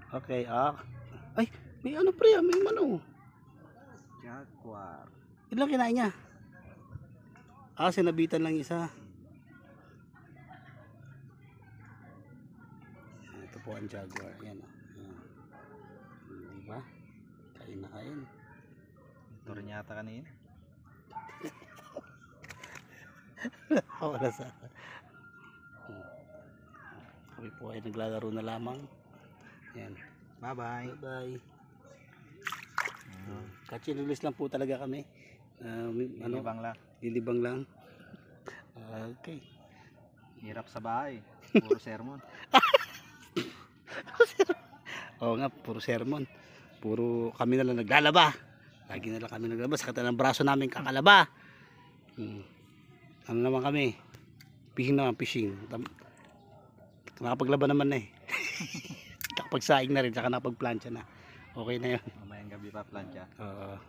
Okay, ay, may ano pre, may mano. Jaguar. Ilang kinain niya? Sinabitan lang isa. Ito po ang jaguar. Yan o. Diba? Kain na kain. Ito rin yata kanina. Wala sa. Kami po ay naglalaro na lamang. Yan. Bye bye. Bye bye. Kachinulis lang po talaga kami. Lilibang lang. Lilibang lang. Okay. Hirap sa bahay. Puro sermon. Oo nga, puro sermon. Puro kami na lang naglalaba. Lagi na lang kami naglalaba. Sakit na ng braso namin kakalaba. Ano naman kami? Fishing naman, fishing. Nakapaglaba naman na eh. Nakapagsaing na rin, saka nakapagplancha na. Okay na yun. Mamayang gabi pa plancha. Oo.